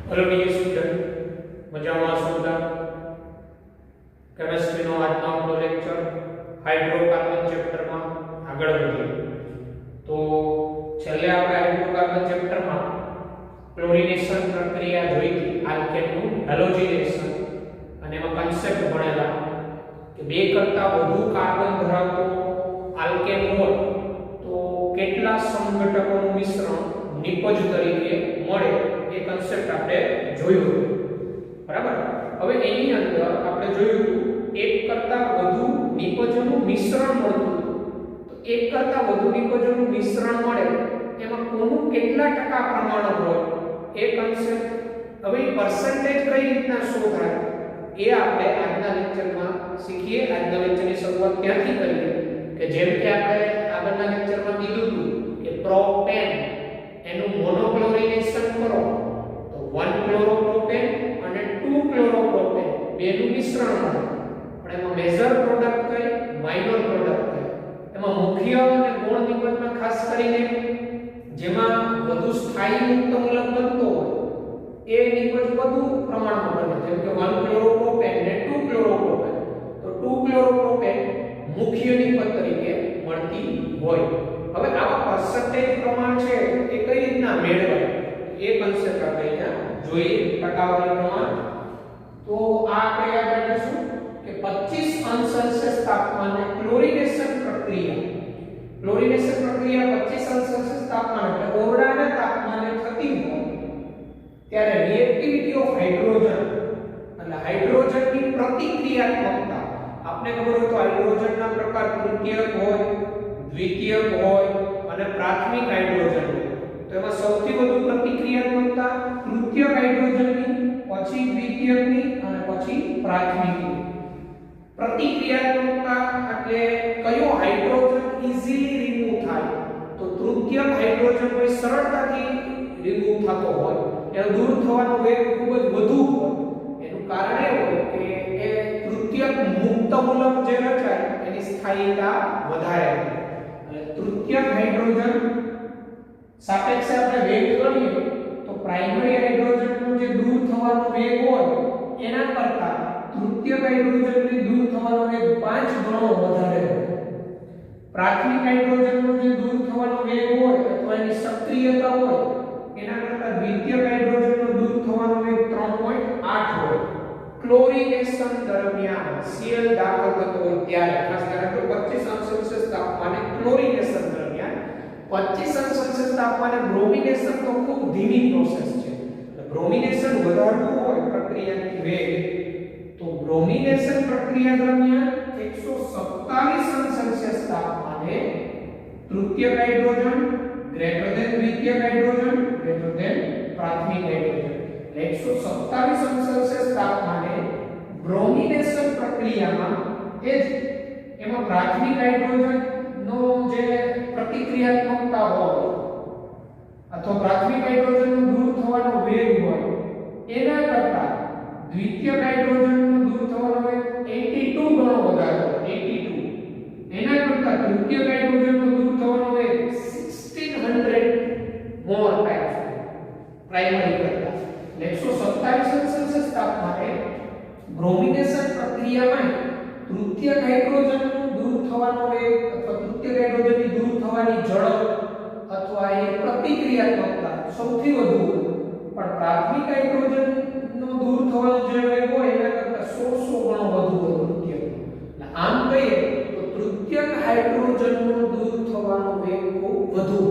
Hello dear student, मजाમાં છો બધા? કેમેસ્ટ્રીનો આજનો આપણો લેક્ચર હાઇડ્રોકાર્બન ચેપ્ટરમાં આગળ વધીએ. તો છેલ્લે આપણે હાઇડ્રોકાર્બન ચેપ્ટરમાં ક્લોરિનેશન પ્રક્રિયા જોઈ હતી, આલ્કેનનું હેલોજિનેશન, અને એમાં કન્સેપ્ટ ભણેલા કે બે કરતા વધુ કાર્બન ધરાવતો આલ્કેન હોય તો કેટલા સંઘટકોનું મિશ્રણ નિપજ તરીકે મળે એ કન્સેપ્ટ આપણે જોયું બરાબર. હવે એની અંદર આપણે જોયું એક કરતા વધુ નિપજોનું મિશ્રણ મળતું, તો એક કરતા વધુ નિપજોનું મિશ્રણ મળે એમાં કોનું કેટલા ટકા પ્રમાણ હોય એ કન્સેપ્ટ. હવે પર્સન્ટેજ કઈ રીતના શોધાય એ આપણે આજના લેક્ચરમાં શીખીએ. આજના લેક્ચરની શરૂઆત ત્યાંથી કરીએ કે જેમ કે આપણે આગળના લેક્ચરમાં કીધું હતું કે પ્રોપેન એનું મોનોક્લોરિનેશન કરો તો 1 ક્લોરોપ્રોપેન અને 2 ક્લોરોપ્રોપેન બેનું મિશ્રણ મળે. પણ એમાં મેજર પ્રોડક્ટ કઈ, માઇનર પ્રોડક્ટ કઈ, એમાં મુખ્ય અને ગૌણ નિપજમાં ખાસ કરીને જેમાં વધુ સ્થાયી મુક્ત મૂલક બનતો હોય એ નિપજ વધુ પ્રમાણમાં બને, જેમ કે 1 ક્લોરોપ્રોપેન અને 2 ક્લોરોપ્રોપેન. તો 2 ક્લોરોપ્રોપેન મુખ્ય નિપજ તરીકે મળતી હોય. હવે આવા પર્સન્ટેજ પ્રમાણ છે એ કઈ રીતના મેળવાય એ કન્સેપ્ટ આપણે અહીંયા જોઈએ. ટકાવારી પ્રમાણ તો આ આપણે યાદ રાખીશું કે 25 અંશ સેલ્સિયસ તાપમાને ક્લોરિનેશન પ્રક્રિયા 25 અંશ સેલ્સિયસ તાપમાન એટલે ઓરડાના તાપમાને થતી હોય ત્યારે રિએક્ટિવિટી ઓફ હાઇડ્રોજન એટલે હાઇડ્રોજનની પ્રતિક્રિયાત્મકતા. આપને ખબર હોય તો હાઇડ્રોજનના પ્રકાર તૃતીયક હોય, દ્વિતીયક હોય અને પ્રાથમિક હાઇડ્રોજન હોય. તો એમાં સૌથી વધુ પ્રતિક્રિયાત્મકતા તૃતીયક હાઇડ્રોજનની, પછી દ્વિતીયકની અને પછી પ્રાથમિકની. પ્રતિક્રિયાત્મકતા એટલે કયો હાઇડ્રોજન ઈઝીલી રિમૂવ થાય, તો તૃતીયક હાઇડ્રોજન કોઈ સરળતાથી રિમૂવ થતો હોય, એનો દૂર થવાનો વેગ ખૂબ જ વધુ હોય. એનું કારણ એ હોય કે એ તૃતીયક મુક્ત મૂલક જે રચાય એની સ્થાયીતા વધારે હોય. તૃતીયક હાઇડ્રોજન સાપેક્ષે આપણે વેગ ગણીએ તો પ્રાઇમરી હાઇડ્રોજનનો જે દૂર થવાનો વેગ હોય એના કરતા તૃતીયક હાઇડ્રોજનની દૂર થવાનો વેગ 5 ગણો વધારે હોય. પ્રાથમિક હાઇડ્રોજનનો જે દૂર થવાનો વેગ હોય અથવા એની સક્રિયતા હોય એના કરતા દ્વિતીયક હાઇડ્રોજનનો દૂર થવાનો વેગ 3.8 હોય. ક્લોરિનેશન દરમિયાન Cl દાખલ થતો હોય ત્યારે ખાસ ધ્યાન રાખો 25 અંશ સેલ્સિયસ તાપમાને ક્લોરિનેશન દરમિયાન 25 અંશ સેલ્સિયસ તાપમાને બ્રોમિનેશન તો ખૂબ ધીમી પ્રોસેસ છે. એટલે બ્રોમિનેશન વધારવું હોય પ્રક્રિયાની વેગ તો બ્રોમિનેશન પ્રક્રિયા દરમિયાન 127 અંશ સેલ્સિયસ તાપમાને તૃતીયક હાઇડ્રોજન ગ્રેટર ધેન દ્વિતીયક હાઇડ્રોજન ગ્રેટર ધેન પ્રાથમિક હાઇડ્રોજન 127 અંશ સેલ્સિયસ તાપમાને બ્રોમિનેશન પ્રક્રિયામાં એમાં પ્રાથમિક હાઇડ્રોજન નો જે પ્રતિક્રિયાત્મકતા હોય અથવા પ્રાથમિક હાઇડ્રોજન નો દૂર થવાનો વેગ હોય એના કરતા દ્વિતીયક હાઇડ્રોજન નો દૂર થવાનો વેગ 82 ગણો વધારે હોય. 82 એના કરતા તૃતીયક હાઇડ્રોજન નો દૂર થવાનો વેગ 1600 મોર ટાઈમ્સ પ્રાઇમરી કરતા. 127 સેલ્સિયસ તાપમાને બ્રોમિનેશન પ્રક્રિયામાં તૃતીયક હાઇડ્રોજનનું દૂર થવાનો વેગ અથવા તૃતીયક હાઇડ્રોજનની દૂર થવાની ઝડપ અથવા એ પ્રતિક્રિયાત્મકતા સૌથી વધુ હોય. પણ પ્રાથમિક હાઇડ્રોજનનો દૂર થવાનો જે વેગ હોય એના કરતા 100 ગણો વધુ હોય તૃતીયક. આમ કહીએ તો તૃતીયક હાઇડ્રોજનનો દૂર થવાનો વેગ ખૂબ વધુ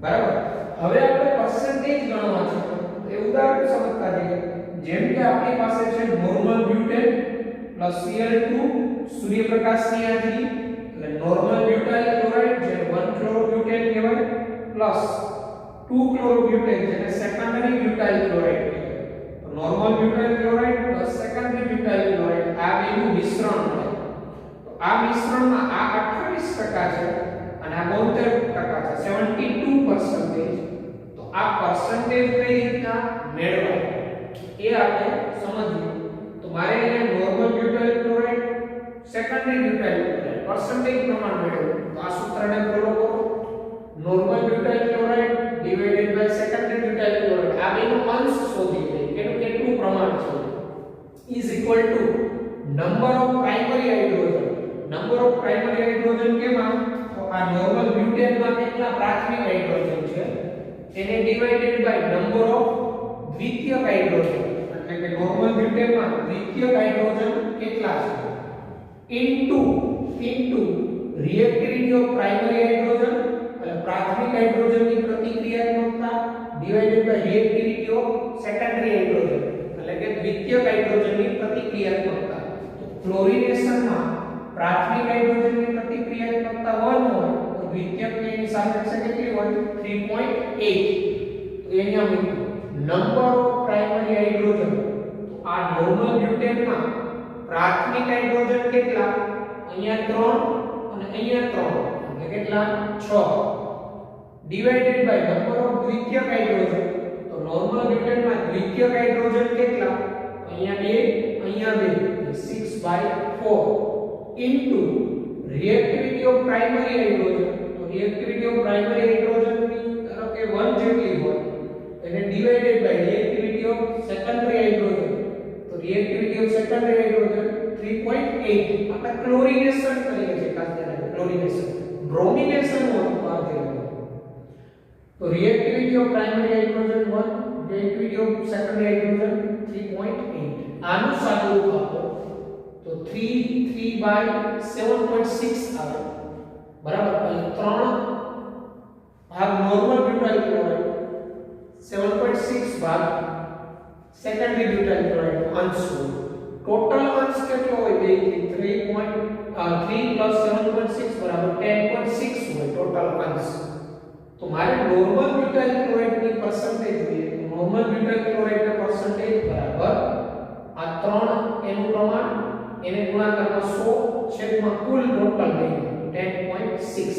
બરાબર. હવે આપણે પર્સન્ટેજ ગણવા છે તો એ ઉદાહરણ સમજતા જઈએ. જેમ કે આપણી પાસે છે નોર્મલ બ્યુટેન પ્લસ Cl2 સૂર્યપ્રકાશની હાજરી એટલે નોર્મલ બ્યુટાઇલ ક્લોરાઇડ જે 1 ક્લોરોબ્યુટેન કહેવાય પ્લસ 2 ક્લોરોબ્યુટેન જેને સેકન્ડરી બ્યુટાઇલ ક્લોરાઇડ કહેવાય. તો normal butyl chloride plus secondary butyl chloride આ બેનું મિશ્રણ મળે. તો આ મિશ્રણમાં આ 28% છે અને આ 72% છે, 72%. તો આ પર્સન્ટેજ કઈ રીતના મેળવાય એ આપણે સમજીએ. તો મારે અહીંયા normal butyl chloride secondary butyl chloride percentage પ્રમાણ મેળવવું તો આ સૂત્રને ફોલો કરો. Normal butyl chloride divided by secondary butyl chloride આ બેનો અંશ શોધી લઈએ કે કેટલું પ્રમાણ છે is equal to number of primary hydrogen. Number of primary hydrogen કેમાં તો આ નોર્મલ બ્યુટેનમાં કેટલા પ્રાથમિક હાઇડ્રોજન છે એને ડિવાઇડેડ બાય નંબર ઓફ દ્વિતીયક હાઇડ્રોજન, એટલે કે નોર્મલ બ્યુટેનમાં દ્વિતીયક હાઇડ્રોજન કેટલા છે into reactivity of primary hydrogen એટલે પ્રાથમિક હાઇડ્રોજનની પ્રતિક્રિયાત્મકતા divided by reactivity of secondary hydrogen એટલે કે દ્વિતીયક હાઇડ્રોજનની પ્રતિક્રિયાત્મકતા. તો ક્લોરિનેશનમાં પ્રાથમિક હાઇડ્રોજનની પ્રતિક્રિયાત્મકતા 1 હોય તો દ્વિતીયકની એની સાપેક્ષે કેટલી હોય 3.8. તો અહીંયા મૂકો નંબર ઓફ પ્રાઇમરી હાઇડ્રોજન. તો આ નોર્મલ બ્યુટેનમાં પ્રાથમિક હાઇડ્રોજન કેટલા અહીંયા 3 અને અહીંયા 3 એટલે કેટલા 6 ડિવાઇડેડ બાય નંબર ઓફ દ્વિતીયક હાઇડ્રોજન. તો નોર્મલ બ્યુટેનમાં દ્વિતીયક હાઇડ્રોજન કેટલા અહીંયા 2 6/4 into reactivity of primary hydrogen. તો રિએક્ટિવિટી ઓફ પ્રાઇમરી હાઇડ્રોજન ની ધારો કે 1 જેટલી હોય એને divided by reactivity of secondary hydrogen. તો રિએક્ટિવિટી ઓફ સેકન્ડરી હાઇડ્રોજન 3.8. આપણે ક્લોરિનેશન કરીએ છીએ ખાસ ધ્યાન ક્લોરિનેશન. બ્રોમિનેશન હોય તો આ ધ્યાન. તો reactivity of primary hydrogen 1, reactivity of secondary hydrogen 3.8. આનું સાદુરૂપ આપો તો 3/7.6 આવે બરાબર. એટલે 3 ભાગ નોર્મલ બ્યુટાઇલ ક્લોરાઇડ, 7.6 ભાગ સેકન્ડરી બ્યુટાઇલ ક્લોરાઇડ અંશ. ટોટલ અંશ કેટલો હોય બેથી 3 + 7.6 બરાબર 10.6 હોય ટોટલ અંશ. તો મારે નોર્મલ બ્યુટાઇલ ક્લોરાઇડની પર્સન્ટેજ જોઈએ. તો નોર્મલ બ્યુટાઇલ ક્લોરાઇડના પર્સન્ટેજ બરાબર આ 3 એનું પ્રમાણ એને ગુણાકારમાં 100 છેદમાં કુલ ટોટલ લઈએ 10.6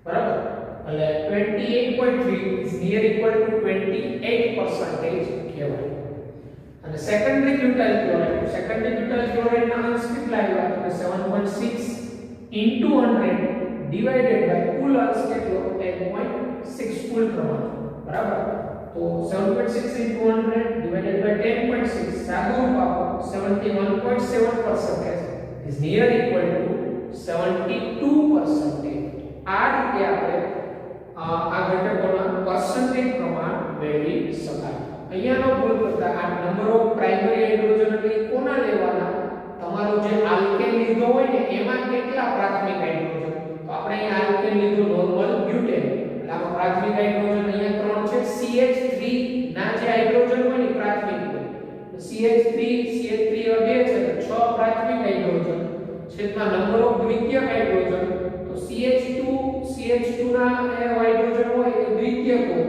બરાબર. એટલે 28.3 is near equal to 28% કહેવાય. અને સેકન્ડરી બ્યુટાઇલ ક્લોરાઇડ ના અંશ કેટલા આવ્યા તો 7.6 into 100 divided by કુલ અંશ કેટલો 10.6 કુલ પ્રમાણ બરાબર. તો 7.6 into 100 divided by 10.6 સાદુરૂપ આપો 71.7% is near equal to 72%. આ રીતે આપણે આ ઘટકોના પર્સન્ટેજ પ્રમાણ મેળવી શકાય. અહીંયાનો ભૂલ કરતા આ નંબર ઓફ પ્રાઇમરી હાઇડ્રોજન એટલે કોના લેવાના તમારો જે આલ્કેન લીધો હોય ને એમાં કેટલા પ્રાથમિક હાઇડ્રોજન. તો આપણે અહીંયા આલ્કેન લીધો નોર્મલ બ્યુટેન એટલે આમાં પ્રાથમિક હાઇડ્રોજન અહીંયા 3 છે. CH3 ના જે હાઇડ્રોજન હોય ને પ્રાથમિક હોય તો CH3 હવે 2 છે તો 6 પ્રાથમિક હાઇડ્રોજન છેદમાં નંબર ઓફ દ્વિતીયક હાઇડ્રોજન. તો CH2 ના હાઇડ્રોજન હોય એ દ્વિતીયક હોય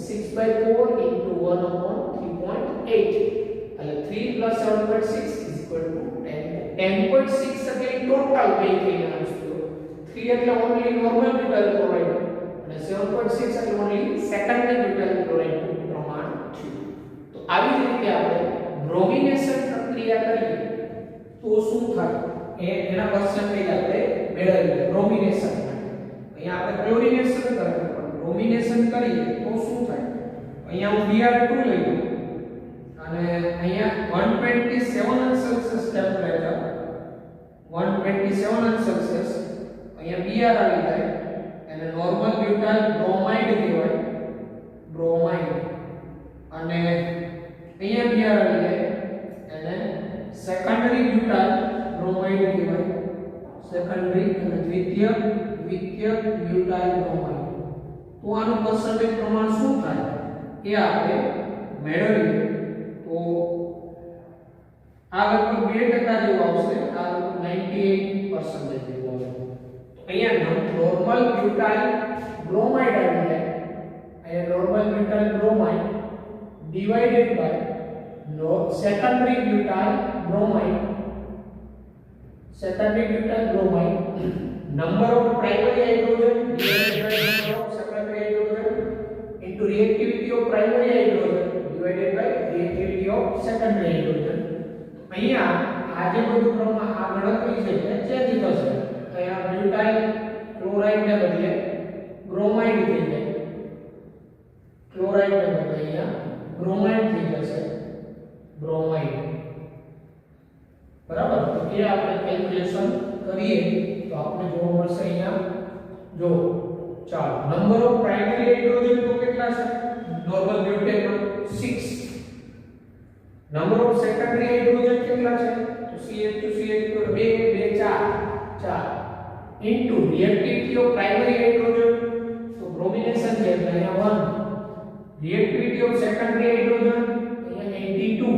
6/4 into 1/3.8 એટલે 3 + 7.6 is equal to 10.6 એટલે ટોટલ બે થઈને આવશે. 3 એટલે ઓન્લી નોર્મલ બ્યુટાઇલ ક્લોરાઇડ અને 7.6 એટલે ઓન્લી સેકન્ડરી બ્યુટાઇલ ક્લોરાઇડ નું પ્રમાણ છે. તો આવી જ રીતે આપણે બ્રોમિનેશન પ્રક્રિયા કરીએ તો શું થાય એના પર્સન્ટેજ આપણે મેળવીએ. બ્રોમિનેશન અહીંયા આપણે ક્લોરિનેશન કરીએ પણ બ્રોમિનેશન કરીએ તો શું થાય. અહીંયા હું Br2 લઈ લઉં અને અહીંયા 127 અંશ સેલ્સિયસ ટેમ્પરેચર 127 અંશ સેલ્સિયસ અહીંયા Br આવી જાય અને નોર્મલ બ્યુટાઇલ બ્રોમાઇડ કહેવાય બ્રોમાઇડ. અને અહીંયા Br આવી જાય અને સેકન્ડરી બ્યુટાઇલ બ્રોમાઇડ કહેવાય સેકન્ડરી અને દ્વિતીયક બ્યુટાઇલ બ્રોમાઇડ. તો આનું પર્સન્ટેજ પ્રમાણ શું થાય એ આપણે મેળવીએ. તો આ લગભગ 2% જેવું આવશે. આ લગભગ 98% જેવું આવે. તો અહીંયા નોર્મલ બ્યુટાઇલ બ્રોમાઇડ આવી જાય. અહીંયા normal butyl bromide divided by secondary butyl bromide number of primary hydrogen divided by number of secondary hydrogen into reactivity of primary hydrogen divided by reactivity of secondary hydrogen. અહીંયા આ જે બધું પ્રમાણ આ ગણતરી છે એ ચેન્જ થશે. અહીંયા બ્યુટાઇલ ક્લોરાઇડ ને બદલે બ્રોમાઇડ થઈ જાય. ક્લોરાઇડ ને બદલે અહીંયા બ્રોમાઇડ થઈ જશે, બ્રોમાઇડ, બરાબર. તો એ આપણે કેલ્ક્યુલેશન કરીએ તો આપણે જોવા મળશે અહીંયા જો ચાલો નંબર ઓફ પ્રાઇમરી હાઇડ્રોજન તો કેટલા છે નોર્મલ બ્યુટેનમાં 6, નંબર ઓફ સેકન્ડરી હાઇડ્રોજન કેટલા છે તો CH2CH 2 2 4 into reactivity of primary hydrogen તો બ્રોમિનેશન છે એટલે અહીંયા 1, રિએક્ટિવિટી ઓફ સેકન્ડરી હાઇડ્રોજન અહીંયા 82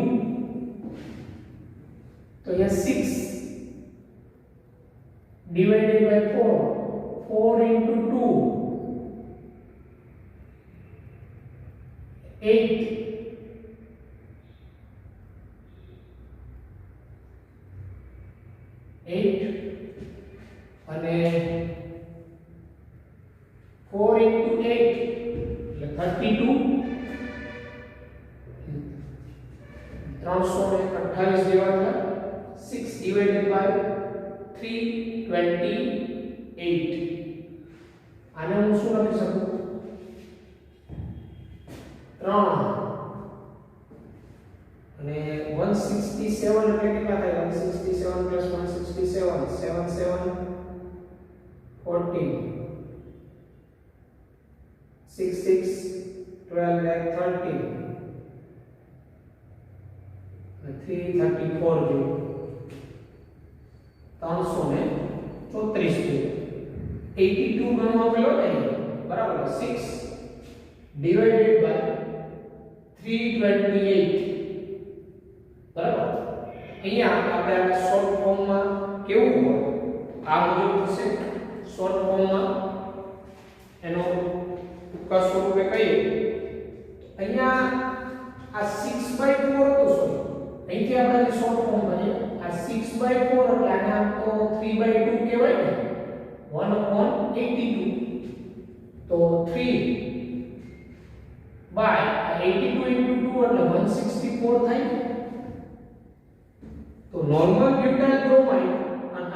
તો અહીંયા 6 divided by 4 into 2 8 અને 4 into 8 એટલે 32 328 જેવા થયા 6 divided by 328 આને હું શું લખી શકું 3 અને 167 એટલે કેટલા થાય 167 plus 167 7 7 14 6 6 12 like 30 334 જેવું 334 82 ગણો આપેલો ને બરાબર 6 divided by 328 બરાબર. અહીંયા આપણે આ શોર્ટ ફોર્મમાં કેવું હોય આ મુજબ થશે શોર્ટ ફોર્મમાં એનો ટૂંકા સ્વરૂપે કહીએ અહીંયા આ 6/4 તો શું અહીંથી આપણે જે શોર્ટ ફોર્મ કરીએ આ 6/4 એટલે આના તો 3/2 કહેવાય ને 1/82 તો 3/82 into 2 એટલે 164 થાય. તો નોર્મલ બ્યુટાઇલ બ્રોમાઇડ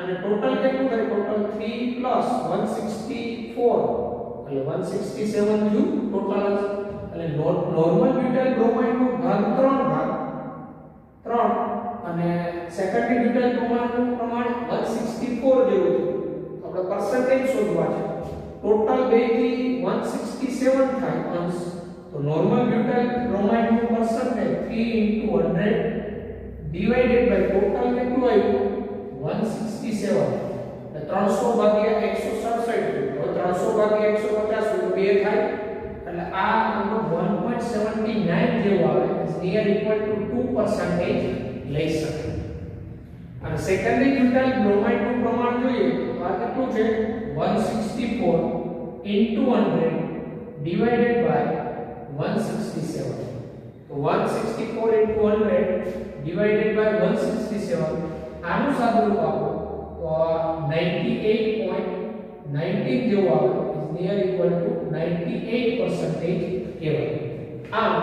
અને ટોટલ કેટલું થાય ટોટલ 3 plus 164 એટલે 167 થયું ટોટલ. એટલે નોર્મલ બ્યુટાઇલ બ્રોમાઇડ નો ભાગ 3 અને સેકન્ડરી બ્યુટાઇલ બ્રોમાઇડ નું પ્રમાણ 164 જેવું થયું. તો આપણે પર્સન્ટેજ શોધવા છે ટોટલ બે થી 167 થાય અંશ. તો નોર્મલ બ્યુટાઇલ બ્રોમાઇડ નું percentage 3 into 100 divided by total કેટલું આવ્યું 167 એટલે 300 ભાગ્યા 167 તો 300 ભાગ્યા 150 તો 2 થાય એટલે આ નંબર 1.79 જેવો આવે is near equal to 2% લઈ શકે. અને સેકન્ડરી બ્યુટાઇલ બ્રોમાઇડ નું પ્રમાણ જોઈએ તો આ કેટલું છે 164 into 100 divided by 167 તો 164 into 100 divided by 167 આનું સાદુરૂપ આપો તો 98.19 જેવું આવે is near equal to 98% કહેવાય. આમ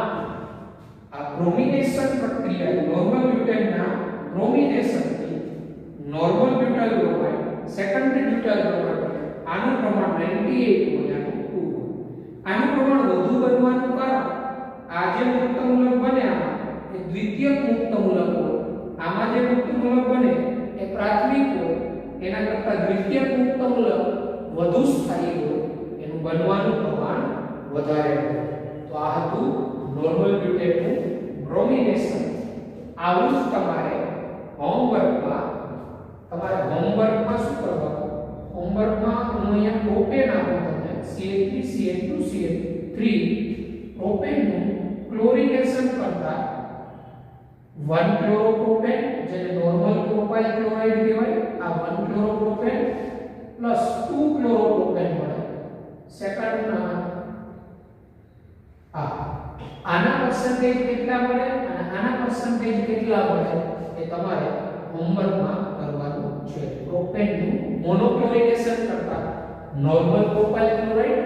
આ બ્રોમિનેશન પ્રક્રિયા નોર્મલ બ્યુટાઇલના બ્રોમિનેશન થી normal butyl bromide secondary butyl bromide આનું પ્રમાણ 98 હોય આનું 2 આનું પ્રમાણ વધુ બનવાનું કારણ આ જે મુક્ત મૂલક બને આમાં એ દ્વિતીયક મુક્ત મૂલક હોય. આમાં જે મુક્ત મૂલક બને એ પ્રાથમિક હોય એના કરતા દ્વિતીયક મુક્ત મૂલક વધુ સ્થાયી હોય એનું બનવાનું પ્રમાણ વધારે હોય. તો આ હતું નોર્મલ બ્યુટેનનું બ્રોમિનેશન. આવું જ તમારે હોમવર્કમાં શું કરવાનું હોમવર્કમાં હું અહીંયા પ્રોપેન આપું તમને CH3 CH2 CH3 પ્રોપેનનું ક્લોરિનેશન કરતા 1 ક્લોરોપ્રોપેન જેને નોર્મલ પ્રોપાઇલ ક્લોરાઇડ કહેવાય આ 1 ક્લોરોપ્રોપેન પ્લસ 2 ક્લોરોપ્રોપેન મળે. સેકન્ડ આના પર્સન્ટેજ કેટલા મળે અને આના પર્સન્ટેજ કેટલા મળે એ તમારે હોમવર્કમાં કરવાનું છે. પ્રોપેનનું મોનોક્લોરિનેશન કરતા નોર્મલ પ્રોપાઇલ ક્લોરાઇડ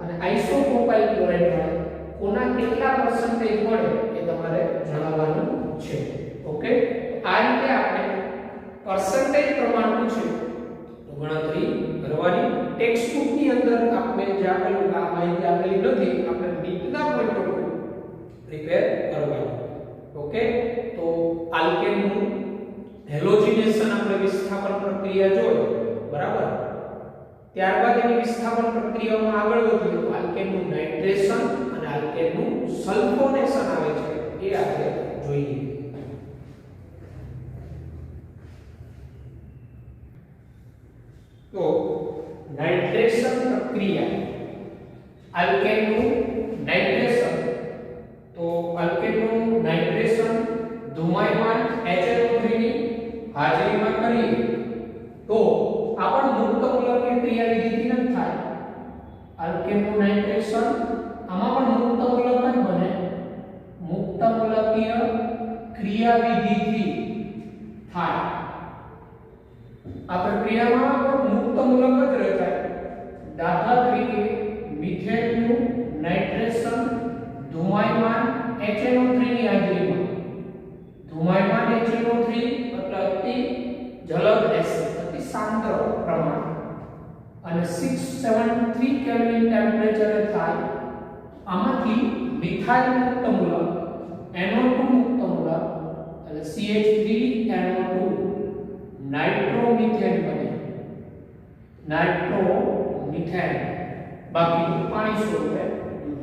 અને આઇસોપ્રોપાઇલ ક્લોરાઇડ મળે કોના કેટલા પર્સન્ટેજ મળે એ તમારે જણાવવાનું છે. ઓકે આ રીતે આપણે પર્સન્ટેજ પ્રમાણ પૂછે તો ગણતરી કરવાની. ટેક્સ્ટ બુક ની અંદર આપણે જે આપેલું આ માહિતી આપેલી નથી આપણે નીટના point of view prepare halogenation આપણે વિસ્થાપન પ્રક્રિયા જોઈ, બરાબર. ત્યારબાદ એની વિસ્થાપન પ્રક્રિયામાં આગળ વધીએ તો આલ્કેનનું નાઇટ્રેશન અને આલ્કેનનું સલ્ફોનેશન આવે છે, એ આપણે જોઈએ. તો નાઇટ્રેશન પ્રક્રિયા, આલ્કેનનું નાઇટ્રેશન, તો આલ્કેનનું નાઇટ્રેશન ધુમાયમાન HNO3 ની હાજરીમાં કરીએ તો આ પણ મુક્ત મૂલકીય ક્રિયાવિધિથી ન થાય. આલ્કેનનું નાઇટ્રેશન આમાં પણ મુક્ત મૂલક જ બને, મુક્ત મૂલકીય ક્રિયાવિધિથી થાય. આ પ્રક્રિયામાં પણ મુક્ત મૂલક જ રચાય. દાખલા તરીકે મિથેનનું નાઇટ્રેશન ધુમાયમાન HNO3 ની હાજરીમાં, ધુમાયમાન HNO3 એટલે અતિ જલદ એસિડ, અતિ સાંદ્ર પ્રમાણ, અને 673 કેલ્વિન ટેમ્પરેચરે થાય. આમાંથી મિથાઇલ મુક્ત મૂલક NO2 મુક્ત મૂલક એટલે CH3NO2 નાઇટ્રોમિથેન બને, નાઇટ્રોમિથેન. બાકી પાણી સ્વરૂપે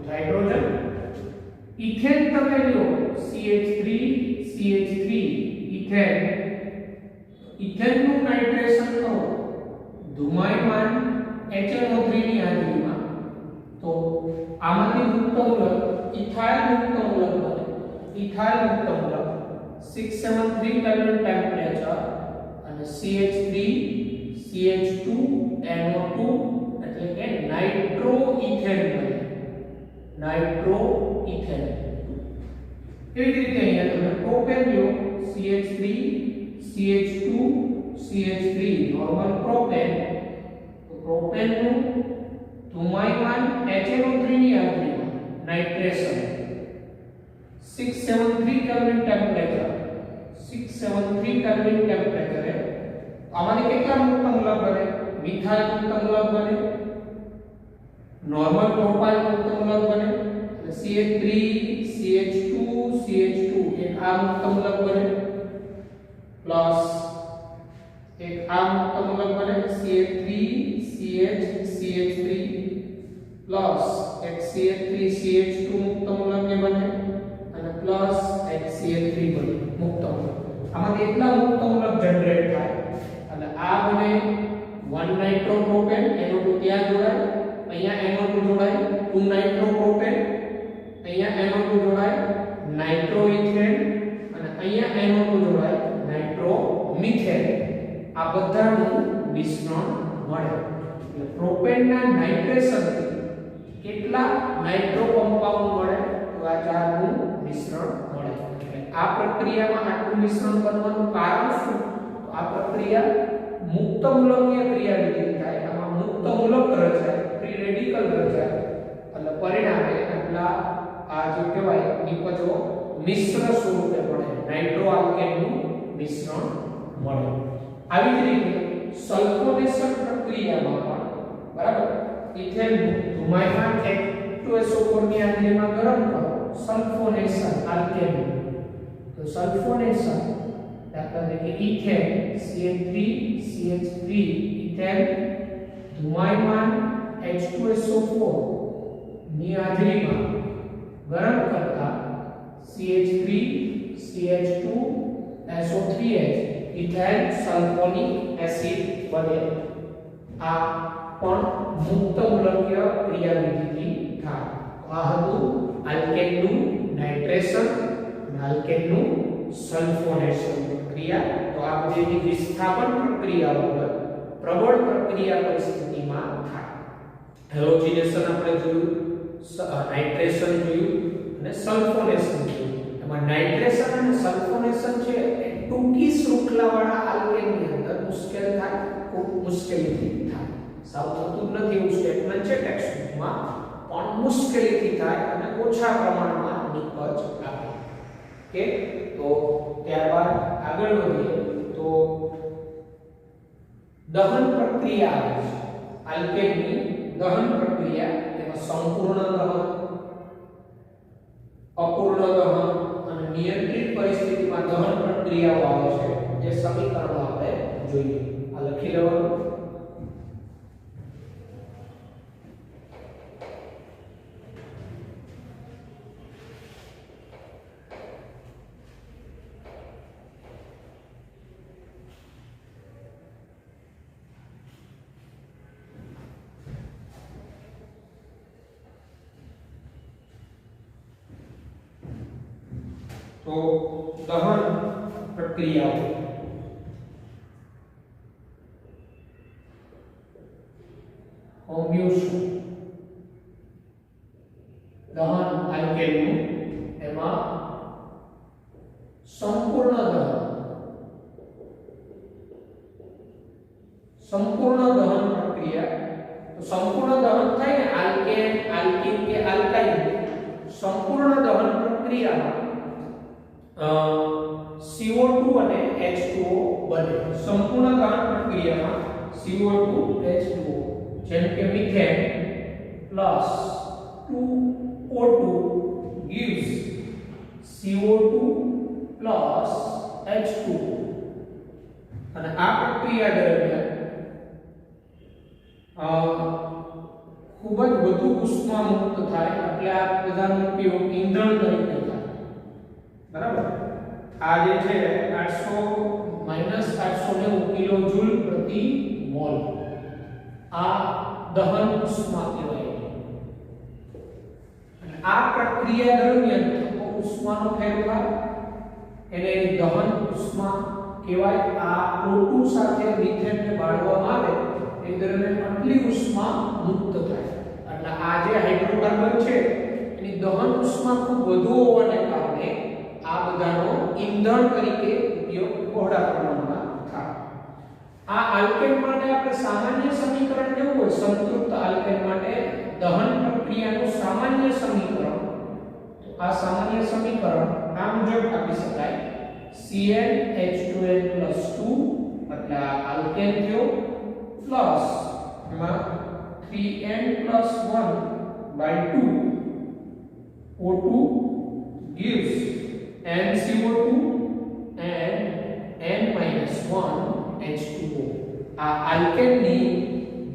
હાઇડ્રોજન. ઇથેન તમે લો, CH3 ઇથેન, ઇથેનનું નાઇટ્રેશન કરો ધુમાયમાન HNO3 ની હાજરીમાં, તો આમાંથી મુક્ત મૂલક ઇથાઇલ મુક્ત મૂલક બને, ઇથાઇલ મુક્ત મૂલક 673 કેલ્વિન ટેમ્પરેચર અને CH3CH2NO2 એટલે કે નાઇટ્રોઇથેન બને, નાઇટ્રોઇથેન. એવી જ રીતે અહીંયા તમે પ્રોપેન લો, CH3CH2CH3 નોર્મલ પ્રોપેન, તો પ્રોપેનનું ધુમાયમાન HNO3 ની હાજરીમાં નાઇટ્રેશન 673 કેલ્વિન ટેમ્પરેચર, 673 કેલ્વિન ટેમ્પરેચરે આમાંથી કેટલા મુક્ત મૂલક બને? મિથાઇલ મુક્ત મૂલક બને, નોર્મલ પ્રોપાઇલ મુક્ત મૂલક બને, CH3CH2CH2 એક આ મુક્ત મૂલક બને, પ્લસ એક આ મુક્ત મૂલક બને CH3CH3 પ્લસ એક CH3CH2 મુક્ત મૂલક એ બને અને પ્લસ એક CH3 બને મુક્ત મૂલક. આમાંથી એટલા મુક્ત મૂલક જનરેટ થાય અને આ બને 1 નાઇટ્રોપ્રોપેન, NO2 ત્યાં જોડાય, અહીંયા NO2 જોડાય, 2 નાઇટ્રોપ્રોપેન, અહીંયા NO2 જોડાય, નાઇટ્રોઇથેન, અને અહીંયા NO2 જોડાય, નાઇટ્રોમિથેન. આ બધાનું મિશ્રણ મળે. એટલે પ્રોપેનના નાઇટ્રેશનથી કેટલા નાઇટ્રો કમ્પાઉન્ડ મળે? તો આ ચારનું મિશ્રણ મળે. એટલે આ પ્રક્રિયામાં આટલું મિશ્રણ બનવાનું કારણ શું? તો આ પ્રક્રિયા મુક્ત મૂલકીય ક્રિયાવિધિ થાય. આમાં મુક્ત મૂલક રચાય, ફ્રી રેડિકલ રચાય, એટલે પરિણામે આટલા આ જે કહેવાય નિપજો મિશ્ર સ્વરૂપે મળે, નાઇટ્રો આલ્કેનનું મિશ્રણ મળે. આવી જ રીતે સલ્ફોનેશન પ્રક્રિયામાં પણ બરાબર ઇથેનનું ધુમાયમાન H2SO4 ની હાજરીમાં ગરમ કરો, સલ્ફોનેશન આલ્કેનનું. તો સલ્ફોનેશન દાખલા તરીકે ઇથેન CH3CH3 ઇથેન ધુમાયમાન H2SO4 ની હાજરીમાં ગરમ કરતા CH3CH2SO3H ઇથાઇલ સલ્ફોનિક એસિડ બને. આ પણ મુક્ત મૂલકીય ક્રિયાવિધિથી થાય. આ હતું આલ્કેનનું નાઇટ્રેશન અને આલ્કેનનું સલ્ફોનેશન પ્રક્રિયા. તો આ બધી વિસ્થાપન પ્રક્રિયાઓ પ્રબળ પ્રક્રિયા પરિસ્થિતિમાં થાય. હેલોજિનેશન આપણે જોયું, નાઇટ્રેશન જોયું અને સલ્ફોનેશન જોયું. એમાં નાઇટ્રેશન અને સલ્ફોનેશન છે એ ટૂંકી શૃંખલાવાળા આલ્કેનની અંદર મુશ્કેલ થાય, ખૂબ મુશ્કેલીથી થાય. સાવ થતું નથી એવું સ્ટેટમેન્ટ છે ટેક્સ્ટબુકમાં, પણ મુશ્કેલીથી થાય અને ઓછા પ્રમાણમાં નિપજ આપે. ઓકે, તો ત્યારબાદ આગળ વધીએ તો દહન પ્રક્રિયા આવે છે. આલ્કેનની દહન પ્રક્રિયા, તેમાં સંપૂર્ણ દહન, અપૂર્ણ દહન અને નિયંત્રિત પરિસ્થિતિમાં દહન પ્રક્રિયાઓ આવે છે. એ સમીકરણો આપણે જોઈએ. આ લખી લેવાનું. तो दहन प्रक्रियाओं કોમ્બ્યુશન દહન આલ્કેનનું એમાં સંપૂર્ણ દહન પ્રક્રિયા. તો સંપૂર્ણ દહન થાય ને આલ્કેન આલ્કીન કે આલ્કાઇન, સંપૂર્ણ દહન પ્રક્રિયામાં CO2 અને H2O બને. સંપૂર્ણ દહન પ્રક્રિયામાં CO2 H2O જેમ કે methane plus 2O2 gives CO2 plus H2O. અને આ પ્રક્રિયા દરમિયાન ખૂબ જ વધુ ઉષ્મા મુક્ત થાય એટલે આ બધાનો ઉપયોગ ઈંધણ તરીકે થાય. બરાબર. આ જે છે 890 કિલોજૂલ પ્રતિ મોલ આ દહન ઉષ્મા કહેવાય. અને આ પ્રક્રિયા દરમિયાન ઉષ્માનો ફેરફાર એને દહન ઉષ્મા કહેવાય. આ O2 સાથે મિથેનને બાળવામાં આવે એ દરમિયાન આટલી ઉષ્મા મુક્ત થાય. એટલે આ જે હાઇડ્રોકાર્બન છે એની દહન ઉષ્મા ખૂબ વધુ હોવાને કારણે આ બધાનો ઈંધણ તરીકે ઉપયોગ બહોળા પ્રમાણમાં થાય. આ આલ્કેન માટે આપણે સામાન્ય સમીકરણ કેવું હોય? સંતૃપ્ત આલ્કેન માટે દહન પ્રક્રિયાનું સામાન્ય સમીકરણ. તો આ સામાન્ય સમીકરણ આ મુજબ આપી શકાય: CnH2n + 2 એટલે આલ્કેન થયો પ્લસ એમાં 3n + 1/2 O2 gives NCO2 and n-1 H2O. આ આલ્કેનની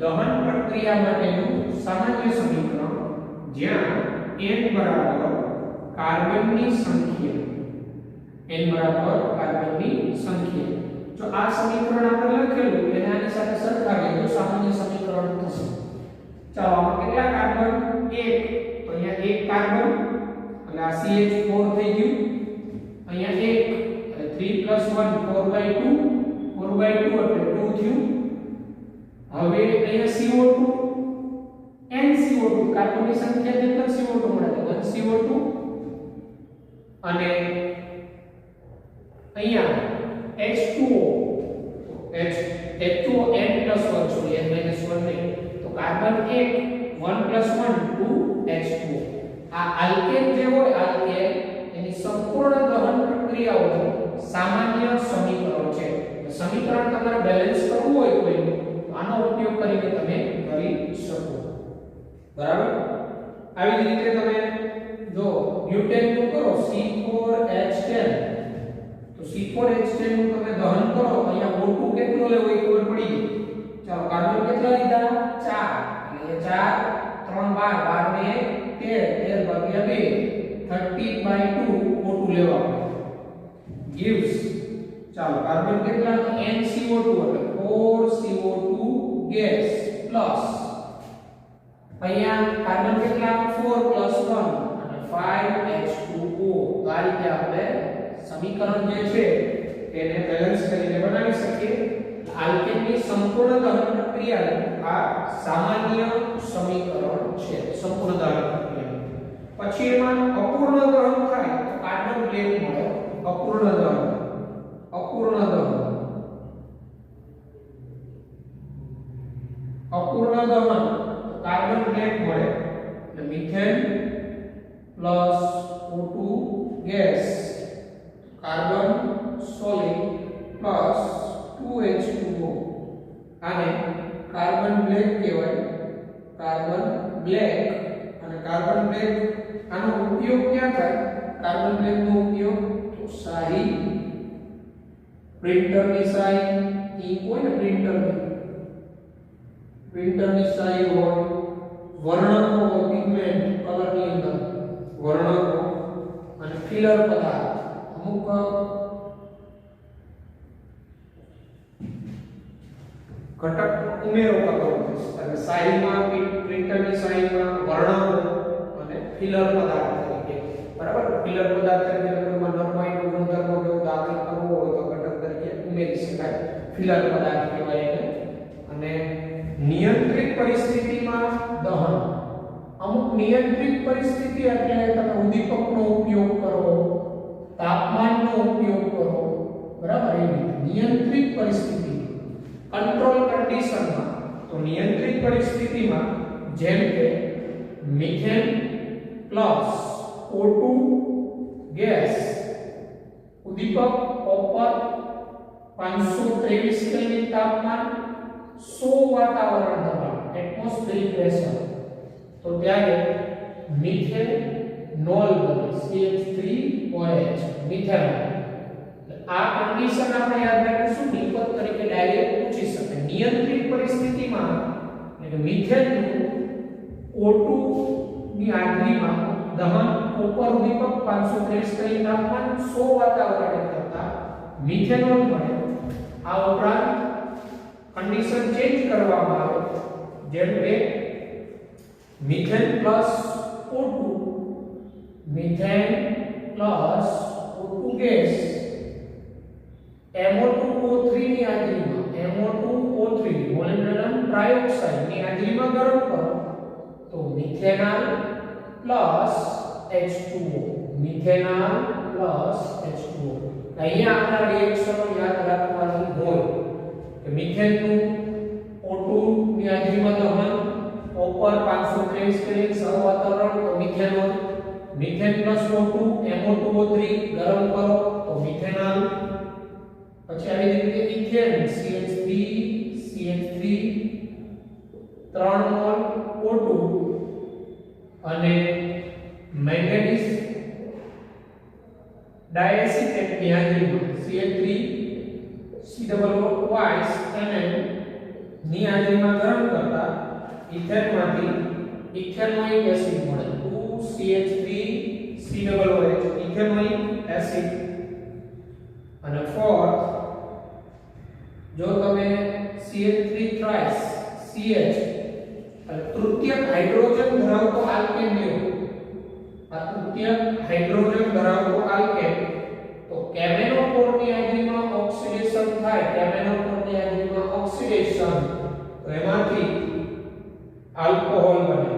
દહન પ્રક્રિયા માટેનું સામાન્ય સમીકરણ જ્યાં n બરાબર કાર્બનની સંખ્યા જો આ સમીકરણ આપણે લખેલું એને આની સાથે સરખાવીએ તો સામાન્ય સમીકરણ થશે. ચાલો આમાં કેટલા કાર્બન? 1. તો અહીંયા 1 કાર્બન એટલે આ CH4 થઈ ગયું. અહીંયા 1 એટલે 3 + 1 4/2 એટલે 2 થયું. હવે અહીંયા CO2 NCO2 કાર્બનની સંખ્યા જેટલા CO2 મળે તો 1 CO2 અને અહીંયા H2O H2O n + 1 sorry n - 1 નહીં તો કાર્બન 1 1 + 1 2 H2O. આ આલ્કેન જે હોય આલ્કેન એની સંપૂર્ણ દહન પ્રક્રિયાઓનું સામાન્ય સમીકરણ છે. સમીકરણ તમારે બેલેન્સ કરવું હોય કોઈ તો આનો ઉપયોગ કરીને તમે કરી શકો. બરાબર. આવી રીતે તમે જો બ્યુટેન નું કરો C4H10 તો C4H10 નું તમે દહન કરો અહીંયા O2 કેટલો લેવો એ ખબર પડી ગઈ. ચાલો કાર્બન કેટલા લીધા? 4 એટલે 4 3 12 12 ને 13 13 ભાગ્યા 2 30/2 O2 લેવા gives ચાલો કાર્બન કેટલા? NCO2 એટલે 4CO2 ગેસ પ્લસ અહીંયા કાર્બન કેટલા? 4 + 1 અને 5H2O. આ રીતે આપણે સમીકરણ જે છે તેને બેલેન્સ કરીને બનાવી શકીએ. આલ્કેનની સંપૂર્ણ દહન પ્રક્રિયાનું આ સામાન્ય સમીકરણ છે. સંપૂર્ણ દહન પ્રક્રિયા પછી એમાં અપૂર્ણ દહન થાય તો કાર્બન બ્લેક મળે. અપૂર્ણ દહન કાર્બન બ્લેક મળે એટલે methane plus O2 gas carbon solid plus 2H2O. આને કાર્બન બ્લેક કહેવાય. કાર્બન બ્લેક અને કાર્બન બ્લેક આનો ઉપયોગ ક્યાં થાય? કાર્બન બ્લેક નો ઉપયોગ તો શાહી પ્રિન્ટરની શાઈ ઈંક હોય ને પ્રિન્ટરની શાઈ હોય, વર્ણકો હોય પિગમેન્ટ કલરની અંદર વર્ણકો, અને ફિલર પદાર્થ અમુક ઘટક ઉમેરો કરવો પડશે એટલે શાહીમાં પ્રિન્ટરની શાહીમાં વર્ણકો અને ફિલર પદાર્થ તરીકે, બરાબર. ફિલર પદાર્થ તરીકે કોઈમાં નરમાઈનો ગુણધર્મ જો દાખલ કરવો હોય તો ઘટક તરીકે ઉમેરી શકાય, ફિલર પદાર્થ કહેવાય એને. અને નિયંત્રિત પરિસ્થિતિમાં દહન, અમુક નિયંત્રિત પરિસ્થિતિ એટલે તમે ઉદ્દીપકનો ઉપયોગ કરો, તાપમાનનો ઉપયોગ કરો, બરાબર. એ નિયંત્રિત પરિસ્થિતિ કંટ્રોલ કન્ડિશનમાં, તો નિયંત્રિત પરિસ્થિતિમાં જેમ કે મિથેન પ્લસ O2 ગેસ, ઉદ્દીપક કોપર 523 કેલ્વિન તાપમાન 100 વાતાવરણ દબાણ એટમોસ્ફિયરિક પ્રેશર, તો ત્યારે મિથેનોલ બને CH3OH મિથેનોલ. આ કન્ડિશન આપણે યાદ રાખીશું, નિપજ તરીકે ડાયરેક્ટ પૂછી શકે. નિયંત્રિત પરિસ્થિતિમાં એટલે મિથેનનું O2 ની હાજરીમાં દહન કોપર ઉદ્દીપક 523 કેલ્વિન તાપમાન 100 વાતાવરણે કરતા મિથેનોલ બને. આ ઉપરાંત કન્ડિશન ચેન્જ કરવામાં આવે, જેમ કે methane plus O2 gas MO2O3 ની હાજરીમાં MO2O3 મોલિબ્ડેનમ ટ્રાયોક્સાઇડ ની હાજરીમાં ગરમ કરો તો methanol plus H2O, methanol plus H2O. અહીંયા આપણા રિએક્શનો યાદ રાખવાની હોય કે મિથેનનું O2 ની હાજરીમાં દહન કોપર 523 કેલ્વિન સહવાતાવરણ તો methanol, methane plus O2 MO2O3 ગરમ કરો તો મિથેનોલ. પછી આવી રીતે ઇથેન CH3 3 મોલ O2 અને મેંગેનીઝ ડાયએસિટેટ ની હાજરીમાં CH3COOH ની હાજરીમાં ગરમ કરતા ઇથેનમાંથી ઇથેનોઇક એસિડ મળે 2CH3COOH ઇથેનોઇક એસિડ. અને ફોર્થ, જો તમે CH3 થ્રાઇસ CH એટલે તૃતીયક હાઇડ્રોજન ધરાવતો આલ્કેન લ્યો, આ તૃતીયક હાઇડ્રોજન ધરાવતો આલ્કેન, તો કેમેનોફોર ની હાજરીમાં ઓક્સિડેશન થાય, કેમેનોફોર ની હાજરીમાં ઓક્સિડેશન, તો એમાંથી આલ્કોહોલ બને